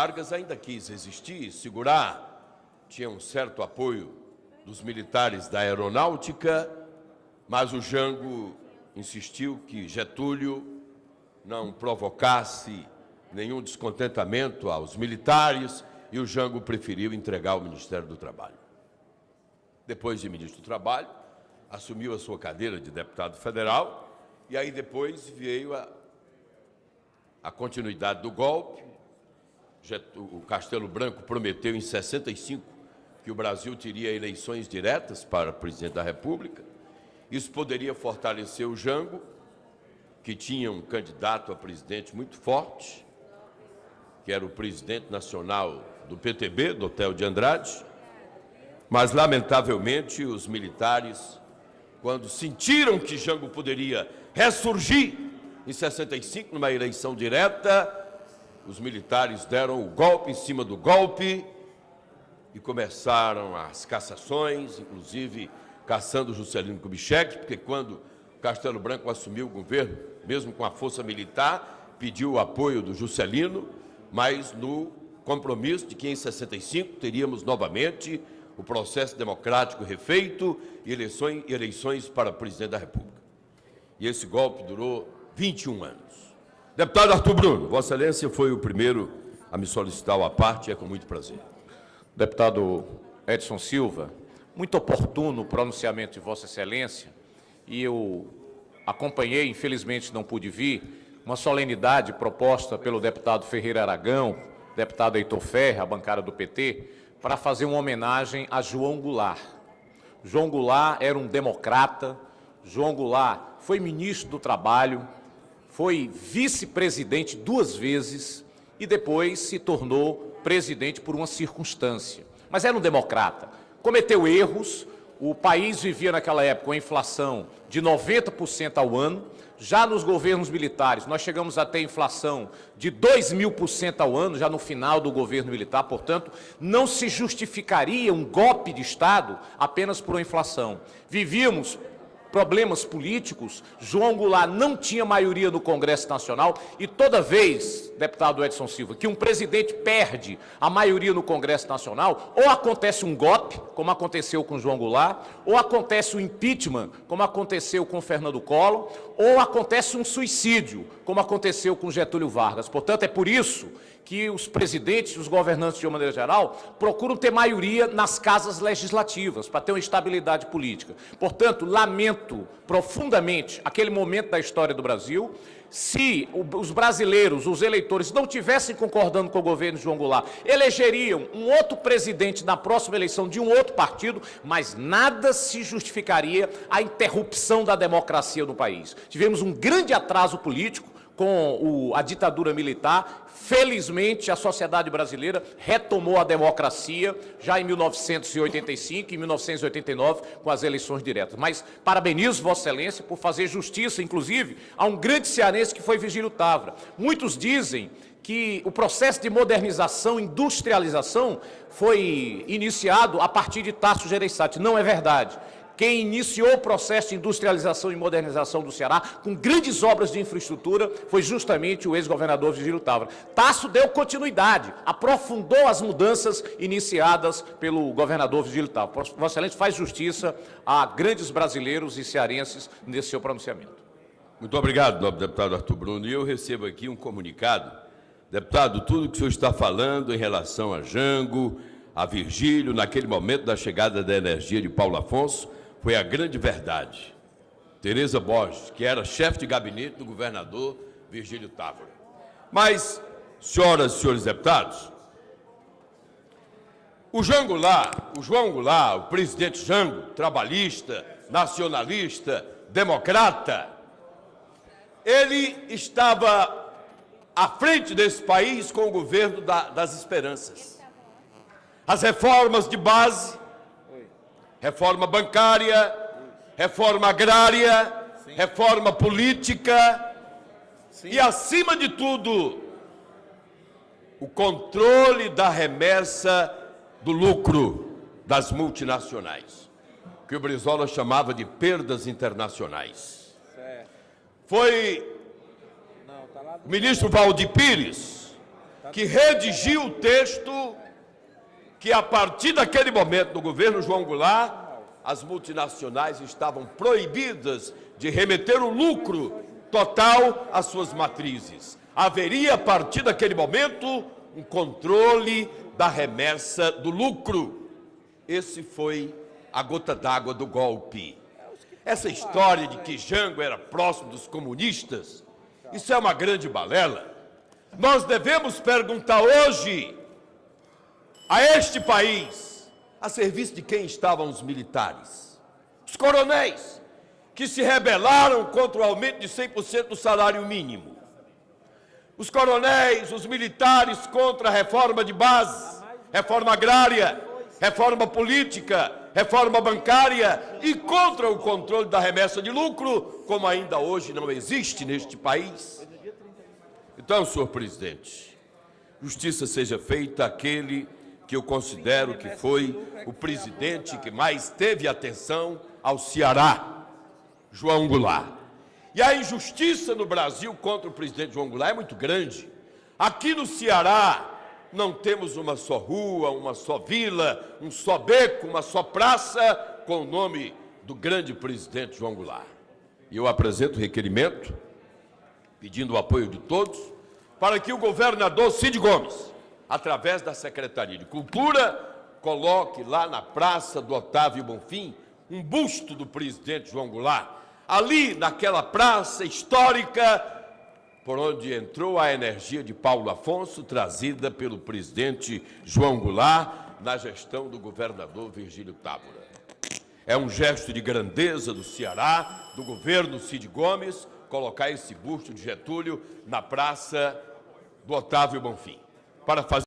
Vargas ainda quis resistir, segurar, tinha um certo apoio dos militares da aeronáutica, mas o Jango insistiu que Getúlio não provocasse nenhum descontentamento aos militares e o Jango preferiu entregar o Ministério do Trabalho. Depois de ministro do Trabalho, assumiu a sua cadeira de deputado federal e aí depois veio a continuidade do golpe. O Castelo Branco prometeu em 65 que o Brasil teria eleições diretas para presidente da República. Isso poderia fortalecer o Jango, que tinha um candidato a presidente muito forte, que era o presidente nacional do PTB, do Hotel de Andrade. Mas, lamentavelmente, os militares, quando sentiram que Jango poderia ressurgir em 65, numa eleição direta, os militares deram o golpe em cima do golpe e começaram as cassações, inclusive caçando Juscelino Kubitschek, porque quando Castelo Branco assumiu o governo, mesmo com a força militar, pediu o apoio do Juscelino, mas no compromisso de que em 65 teríamos novamente o processo democrático refeito e eleições para presidente da República. E esse golpe durou 21 anos. Deputado Arthur Bruno, Vossa Excelência foi o primeiro a me solicitar à parte, é com muito prazer. Deputado Edson Silva, muito oportuno o pronunciamento de Vossa Excelência, e eu acompanhei, infelizmente não pude vir, uma solenidade proposta pelo deputado Ferreira Aragão, deputado Heitor Ferrer, a bancada do PT, para fazer uma homenagem a João Goulart. João Goulart era um democrata, João Goulart foi ministro do Trabalho, foi vice-presidente 2 vezes e depois se tornou presidente por uma circunstância. Mas era um democrata. Cometeu erros, o país vivia naquela época uma inflação de 90% ao ano. Já nos governos militares, nós chegamos a ter inflação de 2.000% ao ano, já no final do governo militar. Portanto, não se justificaria um golpe de Estado apenas por uma inflação. Vivíamos problemas políticos, João Goulart não tinha maioria no Congresso Nacional e toda vez, deputado Edson Silva, que um presidente perde a maioria no Congresso Nacional, ou acontece um golpe, como aconteceu com João Goulart, ou acontece o impeachment, como aconteceu com Fernando Collor, ou acontece um suicídio, como aconteceu com Getúlio Vargas. Portanto, é por isso que os presidentes e os governantes, de uma maneira geral, procuram ter maioria nas casas legislativas, para ter uma estabilidade política. Portanto, lamento profundamente aquele momento da história do Brasil. Se os brasileiros, os eleitores, não tivessem concordando com o governo de João Goulart, elegeriam um outro presidente na próxima eleição de um outro partido, mas nada se justificaria a interrupção da democracia no país. Tivemos um grande atraso político com a ditadura militar. Felizmente, a sociedade brasileira retomou a democracia já em 1985 e 1989, com as eleições diretas. Mas parabenizo Vossa Excelência por fazer justiça, inclusive, a um grande cearense que foi Virgílio Távora. Muitos dizem que o processo de modernização, industrialização, foi iniciado a partir de Tasso Gereissati. Não é verdade. Quem iniciou o processo de industrialização e modernização do Ceará, com grandes obras de infraestrutura, foi justamente o ex-governador Virgílio Távora. Tasso deu continuidade, aprofundou as mudanças iniciadas pelo governador Virgílio Távora. Vossa Excelência faz justiça a grandes brasileiros e cearenses nesse seu pronunciamento. Muito obrigado, nobre deputado Arthur Bruno. E eu recebo aqui um comunicado. Deputado, tudo que o senhor está falando em relação a Jango, a Virgílio, naquele momento da chegada da energia de Paulo Afonso, foi a grande verdade. Tereza Borges, que era chefe de gabinete do governador Virgílio Távora. Mas, senhoras e senhores deputados, o João Goulart, o presidente Jango, trabalhista, nacionalista, democrata, ele estava à frente desse país com o governo das esperanças. As reformas de base, reforma bancária, reforma agrária, reforma política e, acima de tudo, o controle da remessa do lucro das multinacionais, que o Brizola chamava de perdas internacionais. Foi o ministro Valdir Pires que redigiu o texto que, a partir daquele momento, no governo João Goulart, as multinacionais estavam proibidas de remeter o lucro total às suas matrizes. Haveria, a partir daquele momento, um controle da remessa do lucro. Esse foi a gota d'água do golpe. Essa história de que Jango era próximo dos comunistas, isso é uma grande balela. Nós devemos perguntar hoje a este país, a serviço de quem estavam os militares, os coronéis, que se rebelaram contra o aumento de 100% do salário mínimo, os coronéis, os militares contra a reforma de base, reforma agrária, reforma política, reforma bancária e contra o controle da remessa de lucro, como ainda hoje não existe neste país. Então, senhor presidente, justiça seja feita àquele que eu considero que foi o presidente que mais teve atenção ao Ceará, João Goulart. E a injustiça no Brasil contra o presidente João Goulart é muito grande. Aqui no Ceará não temos uma só rua, uma só vila, um só beco, uma só praça com o nome do grande presidente João Goulart. E eu apresento o requerimento, pedindo o apoio de todos, para que o governador Cid Gomes, através da Secretaria de Cultura, coloque lá na Praça do Otávio Bonfim um busto do presidente João Goulart, ali naquela praça histórica por onde entrou a energia de Paulo Afonso, trazida pelo presidente João Goulart na gestão do governador Virgílio Távora. É um gesto de grandeza do Ceará, do governo Cid Gomes, colocar esse busto de Getúlio na Praça do Otávio Bonfim, para fazer